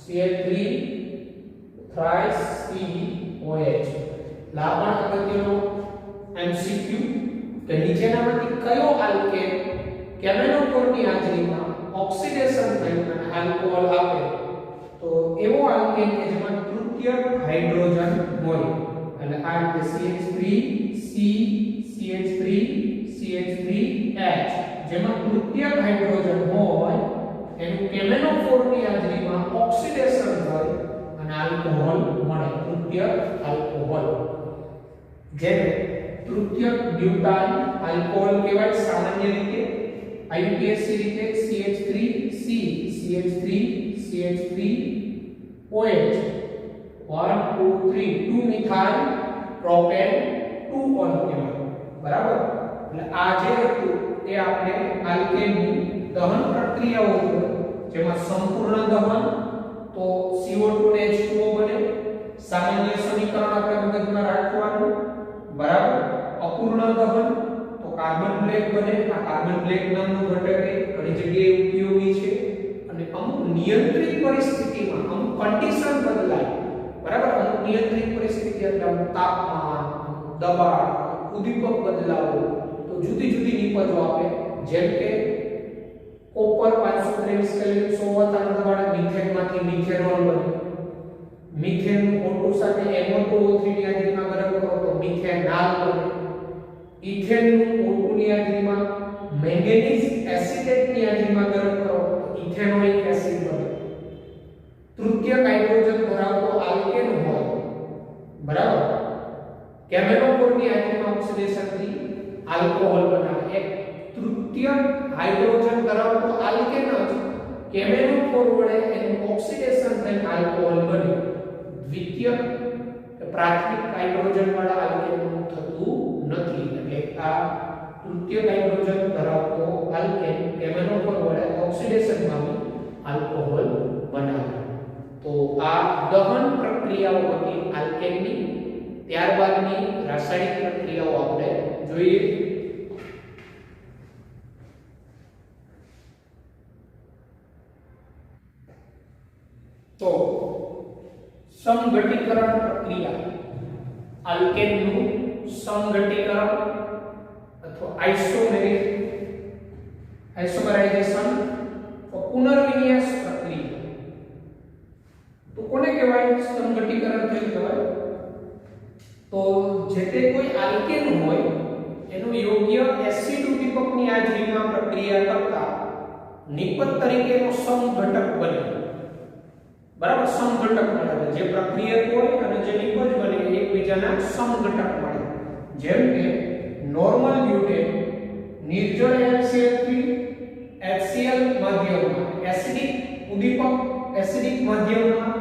CH3 થ્રાઇસ COH. લાવણ અગત્યનો MCQ કે નીચેનામાંથી કયો આલ્કેન કેમેનોફોર ની હાજરીમાં ઓક્સિડેશન થઈ અને આલ્કોહોલ આપે, તો એવો આલ્કેન કે જેમાં તૃતીયક હાઇડ્રોજન હોય. એટલે આ રીતે CH3C CH3CH3H જેમાં તૃતીયક હાઇડ્રોજન હોય એનું કેમેનોફોર ની હાજરીમાં ઓક્સિડેશન થાય અને આલ્કોહોલ મળે, તૃતીયક આલ્કોહોલ. જેમ તૃતીયક બ્યુટાન આલ્કોહોલ કહેવાય સામાન્ય રીતે, IUPAC રીતે CH3C CH3CH3OH 1 2 3 2 methyl propane 2 on કહેવાય, બરાબર. એટલે આ જે હતું એ આપણે આલ્કેનની દહન પ્રક્રિયાઓ છે, જેમાં સંપૂર્ણ દહન તો CO2 ને H2O બને, સામાન્ય સમીકરણ આપણે મગજમાં રાખવાનું, બરાબર. અપૂર્ણ દહન તો કાર્બન બ્લેક બને, આ કાર્બન બ્લેક નામનું ઘટક ઘણી જગ્યાએ ઉપયોગી છે. અને અમુક નિયંત્રિત પરિસ્થિતિમાં અમુક કન્ડિશન બદલાય, બરાબર. અમુક નિયંત્રિત પરિસ્થિતિ એટલે અમુક તાપમાન, દબાણ, ઉદ્દીપક બદલાવો તો જુદી જુદી નિપજો આપે. જેમ કે કોપર 523 કેલ્વિન 100 વાતાવરણ દબાણે મિથેનમાંથી મિથેનોલ બને, મિથેન O2 સાથે MO2O3 ની હાજરીમાં ગરમ કરો તો મિથેનાલ બને, ઇથેનનું O2 ની હાજરીમાં મેંગેનીઝ એસિટેટ ની હાજરીમાં ગરમ કરો તો ઇથેનોઇક એસિડ બને. તૃતીયક હાઇડ્રોજન ધરાવતો આલ્કેન હોય, બરાબર, કેમેનોફોર ની હાજરીમાં ઓક્સિડેશન થી આલ્કોહોલ બનાવે. એક તૃતીય હાઇડ્રોજન ધરાવતો આલ્કેન જ કેમેનોફોર વડે એનું ઓક્સિડેશન થઈને આલ્કોહોલ બને. દ્વિતીય પ્રાથમિક હાઇડ્રોજન વાળા આલ્કેનનું થતું નથી. એટલે આ તૃતીય હાઇડ્રોજન ધરાવતો આલ્કેન કેમેનોફોર વડે ઓક્સિડેશન પામી આલ્કોહોલ બનાવે. તો આ દહન પ્રક્રિયાઓ હતી આલ્કેનની. ત્યારબાદની રાસાયણિક પ્રક્રિયાઓ આપણે જોઈએ. તો સમઘટીકરણ પ્રક્રિયા, આલ્કેનનું સમઘટીકરણ અથવા આઇસોમેરાઇઝેશન પુનર્વિન્યાસ પ્રક્રિયા. તો કોને કહેવાય સમઘટીકરણ થયું કહેવાય? તો જે તે કોઈ આલ્કેન હોય એનું યોગ્ય એસિડ ઉદ્દીપકની હાજરીમાં પ્રક્રિયા કરતા નિપજ તરીકેનો સમઘટક બને. બરાબર, સમઘટક મળે. જે પ્રક્રિયક હોય અને જે નિપજ બને એકબીજાના સમઘટક મળે. જેમ કે નોર્મલ બ્યુટેન નિર્જળ NaCl3 HCl માધ્યમમાં એસિડિક ઉદ્દીપક એસિડિક માધ્યમમાં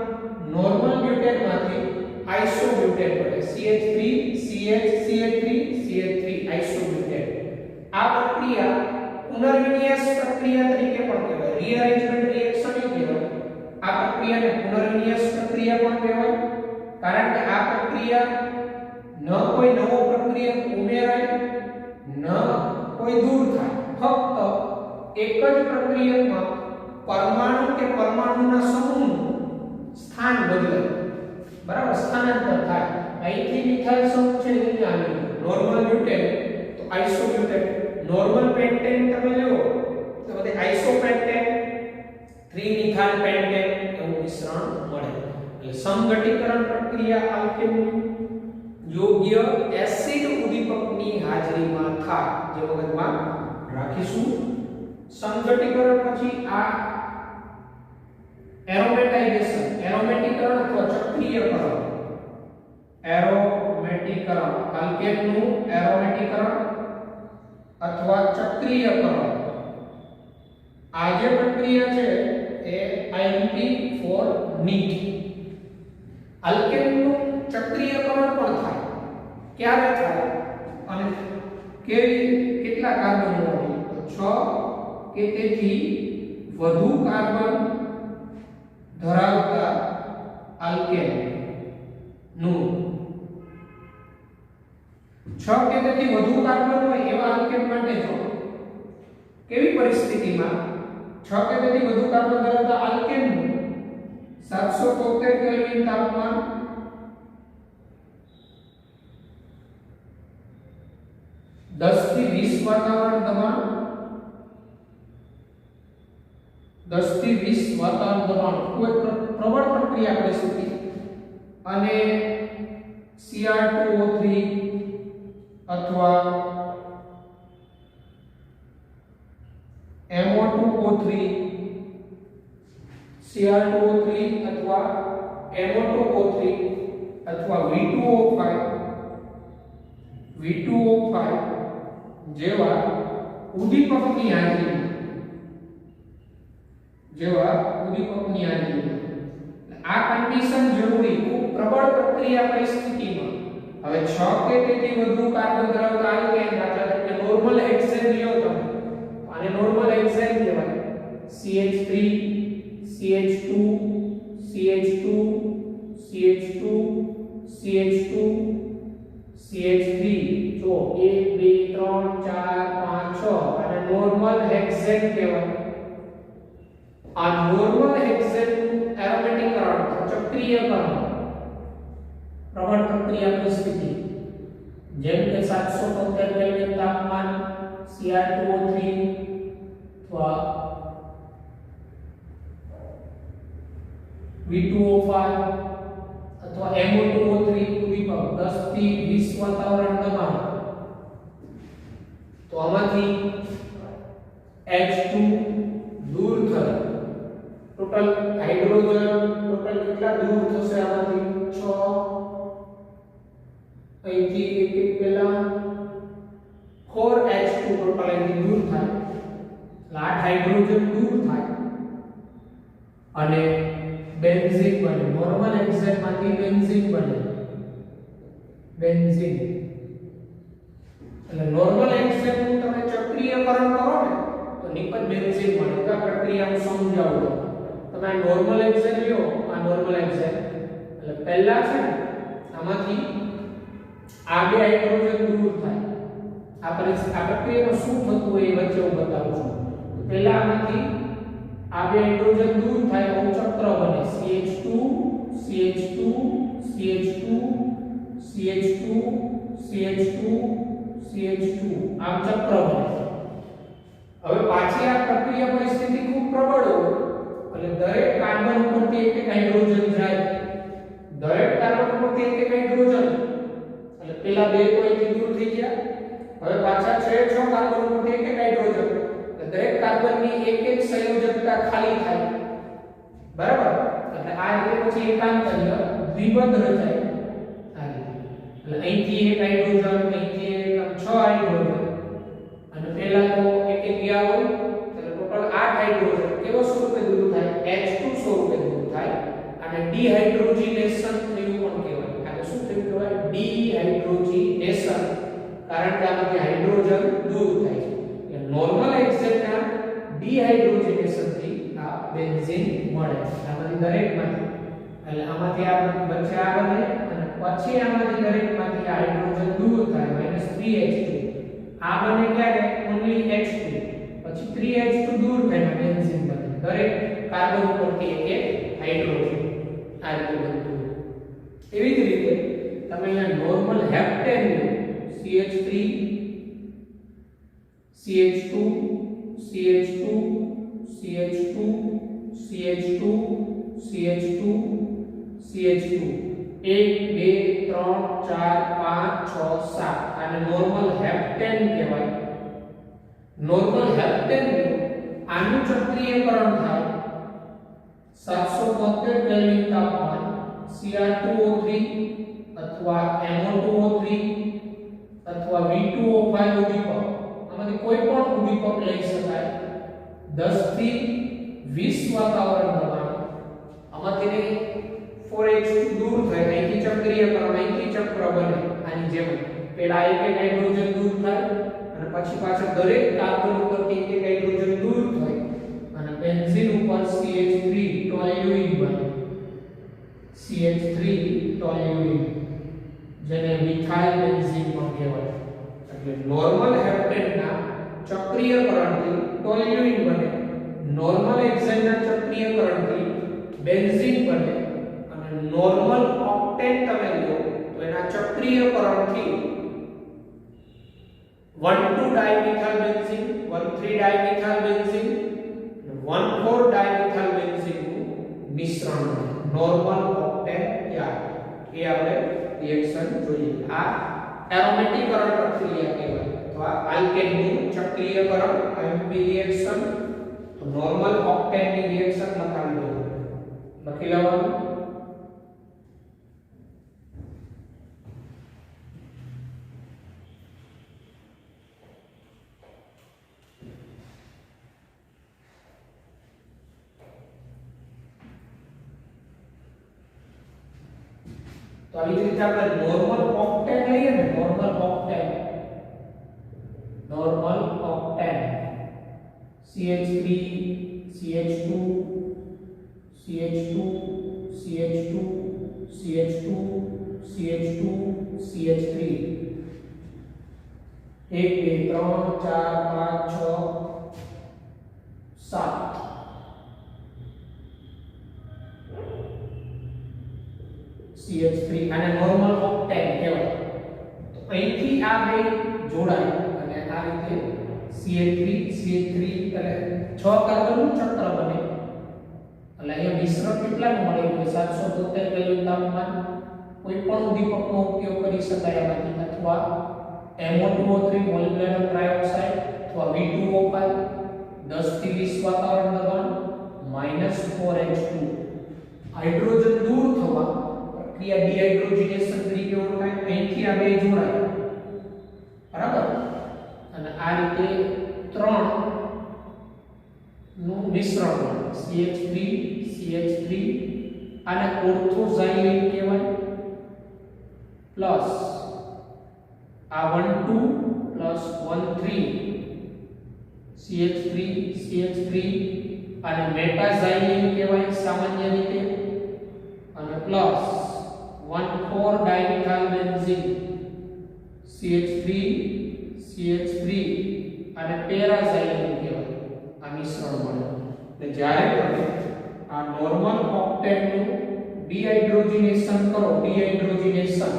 નોર્મલ બ્યુટેનમાંથી આઇસોબ્યુટેન બને. CH3 CH CH3 CH3 આઇસોબ્યુટેન. આ પ્રક્રિયા પુનર્વિન્યાસ પ્રક્રિયા તરીકે પણ કહેવાય. રીઅરેન્જમેન્ટ રિએક્શન કહેવાય. આ પ્રક્રિયાને પુનર્વિન્યાસ પ્રક્રિયા પણ કહેવાય. કારણ કે આ પ્રક્રિયા ન કોઈ નવો પ્રક્રિયક ઉમેરાય ન કોઈ દૂર થાય. ફક્ત એક જ પ્રક્રિયકમાં પરમાણુ કે પરમાણુના સમૂહનું સ્થાન બદલાય. બરાબર, સ્થાનાંતર થાય. અહીંથી મિથાઇલ સમૂહ છે અહીંયા આવી નોર્મલ બ્યુટેન તો આઇસોબ્યુટેન. નોર્મલ પેન્ટેન તમે લો તો બધે આઇસોપેન્ટેન 3 મિથાઇલ પેન્ટેન એવું મિશ્રણ મળે. એટલે સમઘટીકરણ પ્રક્રિયા આલ્કેનની યોગ્ય એસિડ ઉદ્દીપકની હાજરીમાં થાય. જે મગજમાં રાખીશું. સમઘટીકરણ પછી આ એરોમેટાઇઝેશન, એરોમેટીકરણ અથવા ચક્રીયકરણ. એરોમેટીકરણ, આલ્કેનનું એરોમેટીકરણ અથવા ચક્રીયકરણ. આ જે પ્રક્રિયા છે એ INP for neat. આલ્કેનનું ચક્રીયકરણ પણ થાય. ક્યારે થાય અને કેટલા કાર્બન હોય? તો 6 કે તેથી વધુ કાર્બન ધરાવતા આલ્કેન નું 6 કે તેથી વધુ કાર્બન હોય એવા આલ્કેન માટે જો કેવી પરિસ્થિતિમાં 6 કે તેથી વધુ કાર્બન ધરાવતા આલ્કેન નું 773 કેલ્વિન તાપમાન 10 થી 20 વાતાવરણ દબાણ 10 થી 20 વાતાવરણ દબાણ કોઈ પ્રબળ પ્રક્રિયા પરિસ્થિતિ અને Cr2O3 અથવા MO2O3 Cr2O3 અથવા MO2O3 અથવા V2O5 જેવા ઉદ્દીપકની હાજરીમાં આ કન્ડિશન જરૂરી ખૂબ પ્રબળ પ્રક્રિયા પરિસ્થિતિમાં. હવે 6 કે તેથી વધુ કાર્બન ધરાવતા આલ્કેન દાખલા તરીકે નોર્મલ હેક્સેન લ્યો તમે, આને નોર્મલ હેક્સેન કહેવાય. CH3 CH2 CH2 CH2 CH2 CH3 જો 1 2 3 4 5 6 અને નોર્મલ હેક્સેન કહેવાય. આ નોર્મલ હેક્સેન એરોમેટીકરણ ચક્રીયકરણ પ્રબળ પ્રક્રિયા પરિસ્થિતિ જેમ કે 773 કેલ્વિન તાપમાન Cr2O3 અથવા V2O5 અથવા MO2O3 ઉદ્દીપક 10 થી 20 વાતાવરણ દબાણ. તો આમાંથી H2 દૂર થાય. ટોટલ હાઇડ્રોજન ટોટલ કેટલા દૂર થશે આમાંથી? 6 અહીંથી એક પહેલા 4 અને બેન્ઝીન બને. નોર્મલ હેક્સેનમાંથી બેન્ઝીન બને. બેન્ઝીન એટલે નોર્મલ હેક્સેનનું તમે ચક્રીયકરણ કરો ને તો નિકટ બેન્ઝીન મળે. તો આ પ્રક્રિયા હું સમજાવું છું. તમે આ નોર્મલ હેક્સેન લ્યો, આ નોર્મલ હેક્સેન એટલે પહેલા છે ને આમાંથી આ બે હાઇડ્રોજન દૂર થાય. આ પ્રક્રિયામાં શું થતું હોય એ વચ્ચે હું બતાવું છું. પહેલા આમાંથી આ બે હાઇડ્રોજન દૂર થાય તો ચક્ર બને CH2 CH2 CH2 CH2 CH2 CH2 આમ ચક્ર બને. હવે પાછી આ પ્રક્રિયા પરિસ્થિતિ ખૂબ પ્રબળ હોય એટલે દરેક કાર્બન ઉપરથી એક એક હાઇડ્રોજન જાય. દરેક કાર્બન ઉપરથી એક એક હાઇડ્રોજન એટલે પેલા બે તો અહીંથી દૂર થઈ ગયા. હવે પાછા 6 કાર્બન ઉપરથી એક એક હાઇડ્રોજન એટલે દરેક કાર્બનની એક એક સંયોજકતા ખાલી થાય. બરાબર? એટલે આ રીતે પછી એકાંતરીય દ્વિબંધ રચાય. આ રીતે એટલે અહીંથી એક હાઇડ્રોજન, અહીંથી એક 6 હાઇડ્રોજન અને પેલા તો એક એક ગયા હોય એટલે ટોટલ 8 હાઇડ્રોજન કેવો સ્વરૂપે દૂર થાય? H2 સ્વરૂપે દૂર થાય અને ડિહાઇડ્રોજિનેશન થયું પણ કહેવાય. આ શું થયું કહેવાય? ડિહાઇડ્રોજિનેશન. કારણ કે આમાંથી હાઇડ્રોજન દૂર થાય છે. એટલે નોર્મલ હેક્સેનના ડિહાઇડ્રોજિનેશન થી આ બેન્ઝીન મળે. આમાંથી દરેકમાંથી એટલે આમાંથી આ વચ્ચે આ બને અને પછી આમાંથી દરેકમાંથી આ હાઇડ્રોજન દૂર થાય -3H2. આ બને ક્યારે? Only H2. પછી 3H2 દૂર થાય બેન્ઝીન બને. દરેક કાર્બન ઉપરથી એક એક હાઇડ્રોજન આ રીતે બનતું. એવી જ રીતે તમે અહીંયા normal heptane CH3 CH2 CH2 CH2 CH2 CH2 CH2 1 2 3 4 5 6 7 આને નોર્મલ હેપ્ટેન કહેવાય. નોર્મલ હેપ્ટેન આનું ચક્રીયકરણ થાય 772 કેલ્વિન તાપમાન Cr2O3 અથવા MO2O3 અથવા V2O5 ઉદ્દીપક આમાંથી કોઈ પણ ઉદ્દીપક લઈ શકાય. 10 થી 20 વાતાવરણ દબાણ આમાંથી 4H2 દૂર થાય. અહીંથી ચક્રીયકરણ, અહીંથી ચક્ર બને આની જેમ. પેલા એક એક હાઇડ્રોજન દૂર થાય અને પછી પાછા દરેક કાર્બન ઉપરથી એક એક હાઇડ્રોજન દૂર થાય અને બેન્ઝીન ઉપર CH3 ટોલ્યુઇન બને. CH3 ટોલ્યુઇન જેને મિથાઇલ બેન્ઝીન પણ કહેવાય. એટલે નોર્મલ હેપ્ટેનના ચક્રીયકરણથી ટોલ્યુઇન બને. નોર્મલ હેક્સેનના ચક્રીયકરણથી બેન્ઝીન બને અને નોર્મલ ઓક્ટેન તમે લો તો એના ચક્રીયકરણથી 1,2-dimethyl benzene 1,3-dimethyl benzene 1,4-dimethyl benzene નું મિશ્રણ બને. નોર્મલ ઓક્ટેન યાદ એ આપણે રિએક્શન જોઈએ. આ એરોમેટિકરણ પ્રક્રિયા કહેવાય અથવા આલ્કેનનું ચક્રીયકરણ આયોનિક રિએક્શન. તો નોર્મલ ઓક્ટેનની રિએક્શન લખાવી દો. લખી લેવાનું. તો આવી રીતે આપણે નોર્મલ ઓક્ટેન લઈએ ને, normal octane CH3 CH2 CH2 CH2 CH2 CH2 CH3 1 2 3 4 5 6 7 CH3 આને નોર્મલ ઓક્ટેન કહેવાય. તો અહીંથી આ બે જોડાય અને આ રીતે CH3 એટલે 6 કાર્બનનું ચક્ર બને. એટલે અહીંયા મિશ્રણ કેટલાનું મળે છે? 772 કેલ્વિન તાપમાન. કોઈ પણ ઉદ્દીપકનો ઉપયોગ કરી શકાય આમાંથી, અથવા MO2O3 મોલિક્યુલર ટ્રાયોક્સાઇડ અથવા V2O5 10 થી 20 વાતાવરણ દબાણ -4H2. હાઇડ્રોજન દૂર થવા પ્રક્રિયા ડિહાઇડ્રોજિનેશન તરીકે ઓળખાય. અહીંથી આ બે જોડાય. બરાબર? અને આ રીતે 3 નું મિશ્રણ CH3 CH3 આને ઓર્થોઝાઇલીન કહેવાય પ્લસ આ 1 2 પ્લસ 1 3 CH3 અને મેટાઝાઇલીન કહેવાય સામાન્ય રીતે અને પ્લસ 1 4 ડાયમિથાઇલ બેન્ઝીન CH3 અને પેરાઝાઇલીન કહેવાય આ મિશ્રણ મળે એટલે જ્યારે તમે આ નોર્મલ ઓક્ટેન નું ડિહાઇડ્રોજનેશન કરો ડિહાઇડ્રોજનેશન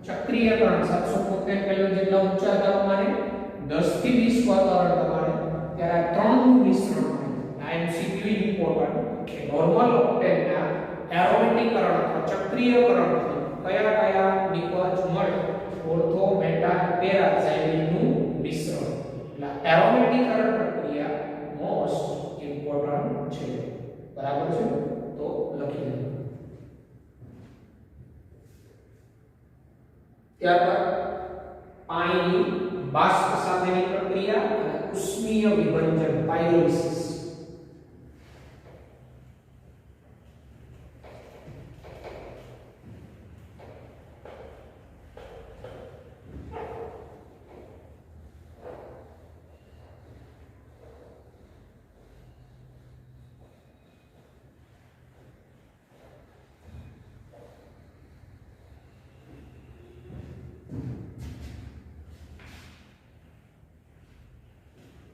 ચક્રીયકરણ 775 કેલ્વિન જેટલા ઊંચા તાપમાને 10 થી 20 વાતાવરણ તમારે ત્યારે આ ત્રણનું મિશ્રણ મળે આ MCQ ઇમ્પોર્ટન્ટ કે નોર્મલ ઓક્ટેન ના એરોમેટિકરણ અથવા ચક્રીયકરણ કયા કયા નિપજ મળે ઓર્થો મેટા પેરાઝાઇલીન નું મિશ્રણ એટલે એરોમેટિકરણ પ્રક્રિયા મોસ્ટ ઇમ્પોર્ટન્ટ છે બરાબર છે તો લખી લો ત્યારબાદ પાણીની બાષ્પ સાથેની પ્રક્રિયા અને ઉષ્મીય વિભંજન પાયરોલિસિસ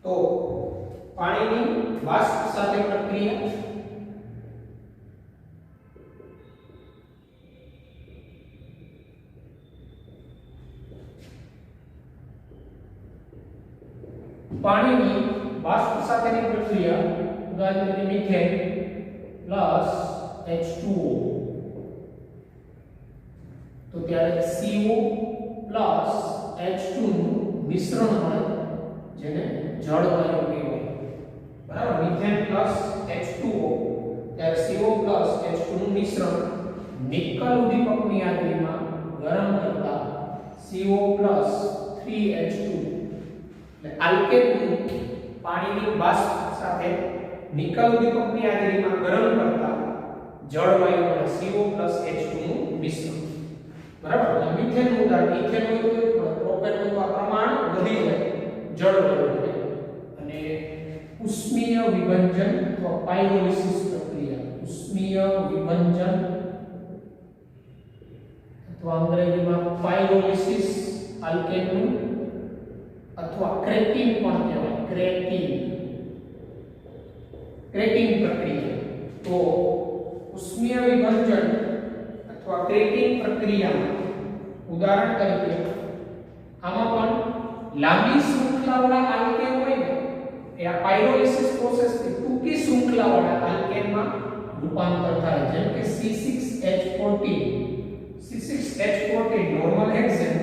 તો પાણીની બાષ્પ સાથે પ્રક્રિયા પાણીની બાષ્પ સાથેની પ્રક્રિયા ઉદાહરણ તરીકે મિથેન પ્લસ H2O તો ત્યારે CO પ્લસ H2 નું મિશ્રણ મળે જેને જળ વાયુ કહેવાય બરાબર મિથેન પ્લસ H2O ત્યારે CO પ્લસ H2 નું મિશ્રણ નિકલ ઉદ્દીપકની હાજરીમાં ગરમ કરતા CO પ્લસ 3H2 એટલે આલ્કેનનું પાણીની બાષ્પ સાથે નિકલ ઉદ્દીપકની હાજરીમાં ગરમ કરતા જળ વાયુ મળે CO પ્લસ H2 નું મિશ્રણ બરાબર એટલે મિથેનનું ઉદાહરણ ઇથેન હોય તો પ્રોપેનનું તો આ પ્રમાણ વધી જાય જળ વાયુ અને ઉષ્મીય વિભંજન અથવા પાયરોલિસિસ પ્રક્રિયા ઉષ્મીય વિભંજન અથવા અંગ્રેજીમાં પાયરોલિસિસ આલ્કેનનું અથવા ક્રેકિંગ પણ કહેવાય ક્રેકિંગ પ્રક્રિયા તો ઉષ્મીય વિભંજન અથવા ક્રેકિંગ પ્રક્રિયામાં ઉદાહરણ તરીકે આમાં પણ લાંબી શૃંખલાવાળા આલ્કેન હોય ને એ આ પાયરોલિસિસ પ્રોસેસ થી ટૂંકી શૃંખલાવાળા આલ્કેનમાં રૂપાંતર થાય જેમ કે C6H14 નોર્મલ હેક્સેન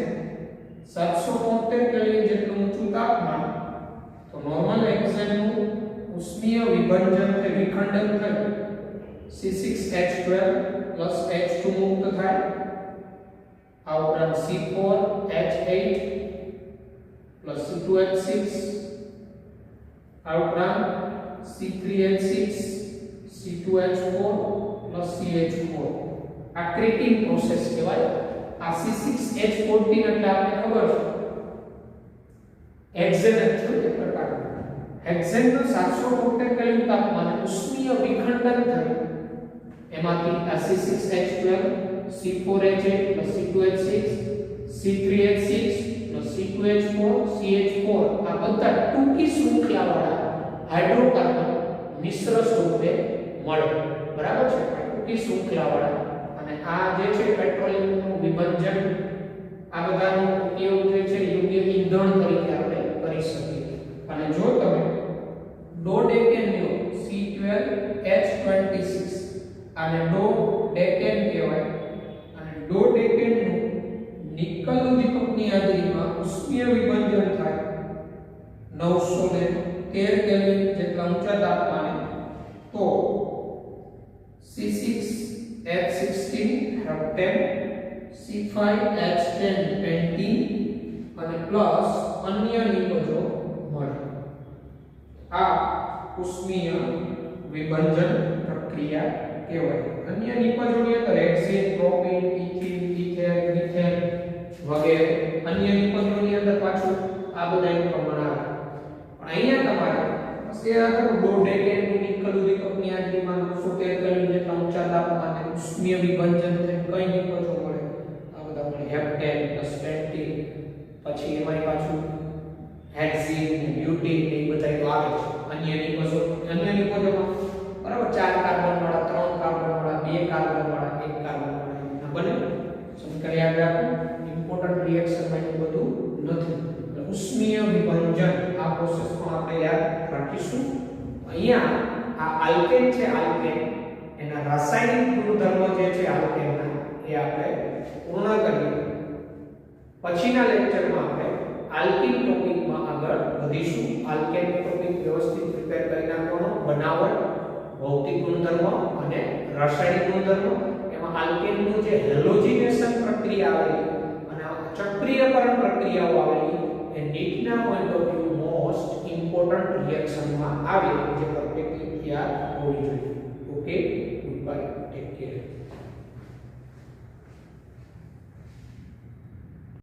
773 કેલ્વિન જેટલું ઊંચું તાપમાન તો નોર્મલ હેક્સેનનું ઉષ્મીય વિભંજન કે વિખંડન થાય C6H12 H2 મુક્ત થાય આ ઉપરાંત C4H8 C2H6 આ ઉપરાંત C3H6 C2H4 CH4 આ ક્રેકિંગ પ્રોસેસ કહેવાય આ C6H14 એટલે આપણે ખબર છે હેક્સેન છે એક પ્રકારનું હેક્સેનનું 772 કેલ્વિન તાપમાને ઉષ્મીય વિખંડન થાય એમાંથી આ C6H12 C4H8 C2H6 C3H6 C2H4 CH4 આ બધા ટૂંકી શૃંખલાવાળા હાઇડ્રોકાર્બન મિશ્ર સ્વરૂપે મળે બરાબર છે ટૂંકી શૃંખલાવાળા અને આ જે છે પેટ્રોલિયમનું વિભંજન આ બધાનો ઉપયોગ જે છે યોગ્ય ઈંધણ તરીકે આપણે કરી શકીએ અને જો તમે ડોડેકેન લ્યો C12H26 આને ડોડેકેન કહેવાય અને ડોડેકેનનું નિકલ ઉદ્દીપકની હાજરીમાં ઉષ્મીય વિભંજન થાય 913 કેલ્વિન જેટલા ઊંચા તાપમાને તો C6H16 હેપ્ટેન C5H10 પેન્ટીન અને પ્લસ અન્ય નિપજો મળે આ ઉષ્મીય વિભંજન પ્રક્રિયા પ્રક્રિયા કહેવાય. અન્ય નિપજોની અંદર હેક્સેન, પ્રોપેન, ઇથિન, ઇથેન, મિથેન વગેરે અન્ય નિપજોની અંદર પાછું આ બધાનું પ્રમાણ આવે. પણ અહીંયા તમારે ડોડેકેન નિકલ ઉદ્દીપકની હાજરીમાં 113 કેલ્વિન જેટલા ઊંચા તાપમાને ઉષ્મીય વિભંજન થઈ કઈ નિપજો મળે? આ બધા મળે. હેપ્ટેન, સ્ટેટિન, પછી એમાંય પાછું હેક્સીન, બ્યુટીન એ બધા આવે છે. અન્ય નિપજોમાં બરાબર 4 કાર્બન વાળા, 3 કાર્બન વાળા, 2 કાર્બન વાળા, 1 કાર્બન વાળા આ બને. સમીકરણ યાદ રાખો. ઇમ્પોર્ટન્ટ રિએક્શનમાં એટલું બધું નથી. ઉષ્મીય વિભંજન આ પ્રોસેસ પણ આપણે યાદ રાખીશું. અહીંયા આ આલ્કેન છે, આલ્કેન એના રાસાયણિક ગુણધર્મો જે છે આલ્કેનના એ આપણે પૂર્ણ કરીએ. પછીના લેક્ચરમાં આપણે આલ્કીન ટોપિકમાં આગળ વધીશું. આલ્કેન ટોપિક વ્યવસ્થિત પ્રિપેર કરી નાખવાનો. બનાવટ, ભૌતિક ગુણધર્મો અને રાસાયણિક ગુણધર્મો. એમાં આલ્કેનનું જે હેલોજિનેશન પ્રક્રિયા આવેલી અને ચક્રીયકરણ પ્રક્રિયાઓ આવેલી એ નીટના point of view most important રિએક્શનમાં આવે જે પરફેક્ટલી યાદ હોવી જોઈએ. ઓકે.